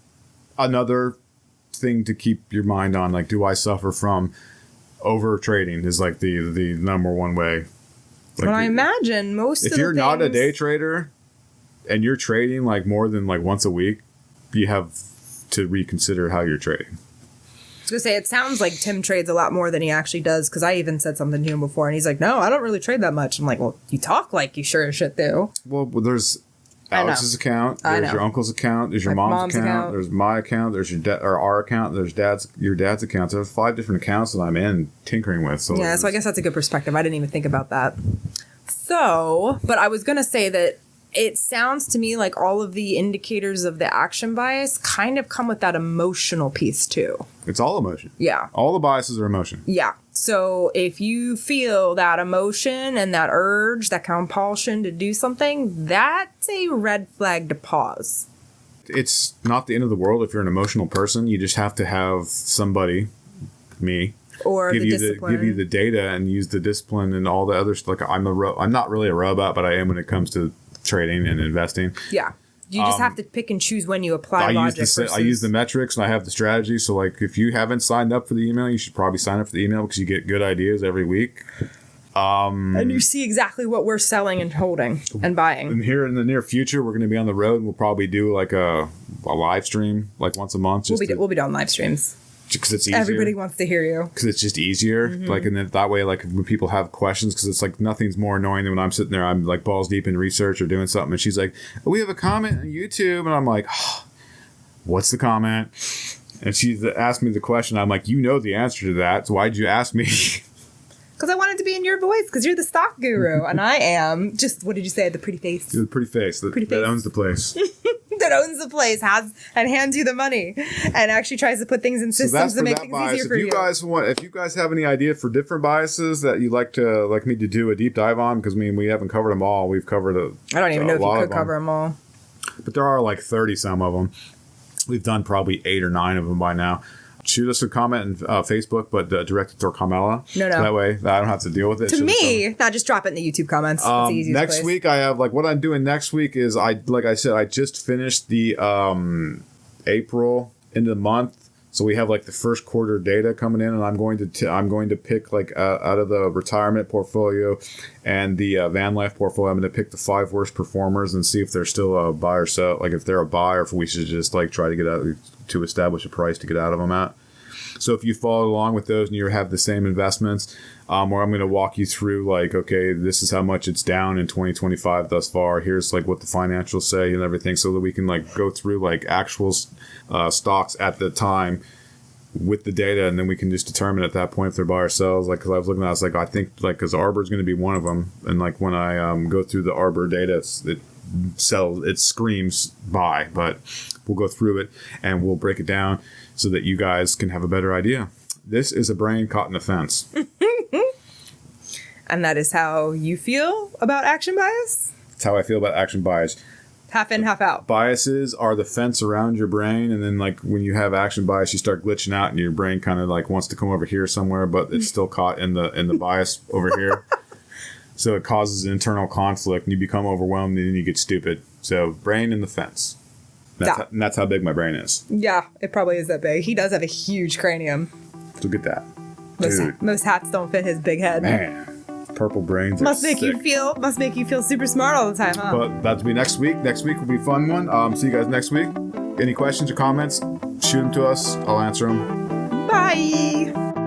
S2: another thing to keep your mind on. Like, do I suffer from over trading is like the number one way. Like,
S1: well, I imagine
S2: if you're not a day trader and you're trading like more than like once a week, you have to reconsider how you're trading.
S1: I was going to say, it sounds like Tim trades a lot more than he actually does, because I even said something to him before, and he's like, no, I don't really trade that much. I'm like, well, you talk like you sure as shit do.
S2: Well, there's Alex's account, there's your uncle's account, there's your mom's account, there's my account, there's our account, there's your dad's account. So there's 5 different accounts that I'm in tinkering with. So
S1: yeah, so I guess that's a good perspective. I didn't even think about that. So, but I was going to say that it sounds to me like all of the indicators of the action bias kind of come with that emotional piece too.
S2: It's all emotion.
S1: Yeah.
S2: All the biases are emotion.
S1: Yeah. So if you feel that emotion and that urge, that compulsion to do something, that's a red flag to pause.
S2: It's not the end of the world if you're an emotional person. You just have to have somebody, me,
S1: or
S2: give you the data and use the discipline and all the other stuff. Like I'm not really a robot, but I am when it comes to trading and investing.
S1: Yeah. You just have to pick and choose when you apply logic.
S2: I use the metrics and I have the strategy. So like if you haven't signed up for the email, you should probably sign up for the email because you get good ideas every week.
S1: And you see exactly what we're selling and holding and buying.
S2: And here in the near future, we're going to be on the road and we'll probably do like a live stream like once a month.
S1: We'll be doing live streams.
S2: Because it's easier.
S1: Everybody wants to hear you. Because
S2: it's just easier. Mm-hmm. Like, and then that way, like, when people have questions, because it's like nothing's more annoying than when I'm sitting there, I'm like balls deep in research or doing something, and she's like, we have a comment on YouTube, and I'm like, oh, what's the comment? And she asked me the question. I'm like, you know the answer to that, so why'd you ask me?
S1: Because I wanted to be in your voice, because you're the stock guru, and I am just, what did you say, the pretty face?
S2: You're the pretty face that owns the place.
S1: That owns the place, has and hands you the money, and actually tries to put things in systems to make things easier for you.
S2: If you guys have any idea for different biases that you'd like me to do a deep dive on, because we haven't covered them all. We've covered
S1: I don't even know if you could cover them all.
S2: But there are like 30 some of them. We've done probably 8 or 9 of them by now. Shoot us a comment on Facebook, but direct it to Carmela.
S1: No.
S2: That way I don't have to deal with it.
S1: To me, not just drop it in the YouTube comments. That's the easiest
S2: next
S1: place.
S2: week, I have what I'm doing next week is I just finished the April into the month, so we have the first quarter data coming in, and I'm going to pick out of the retirement portfolio and the van life portfolio. I'm going to pick the 5 worst performers and see if they're still a buy or sell. If they're a buy, or if we should just try to get out to establish a price to get out of them at. So if you follow along with those and you have the same investments, where I'm going to walk you through okay, this is how much it's down in 2025 thus far. Here's what the financials say and everything, so that we can go through actual stocks at the time with the data, and then we can just determine at that point if they're buy or sells. Because I was looking at it, I was I think because Arbor is going to be one of them, and when I go through the Arbor data, it screams buy, but we'll go through it and we'll break it down so that you guys can have a better idea. This is a brain caught in a fence.
S1: And that is how you feel about action bias?
S2: That's how I feel about action bias.
S1: Half in, half out.
S2: Biases are the fence around your brain, and then when you have action bias, you start glitching out, and your brain kind of wants to come over here somewhere, but it's still caught in the bias over here. So it causes internal conflict, and you become overwhelmed, and then you get stupid. So brain in the fence. And that's how big my brain is.
S1: Yeah, it probably is that big. He does have a huge cranium.
S2: Look at that.
S1: Most hats don't fit his big head.
S2: Man. Purple brains
S1: must make you feel super smart all the time, huh?
S2: But that'll be next week. Next week will be a fun one. See you guys next week. Any questions or comments, shoot them to us. I'll answer them.
S1: Bye.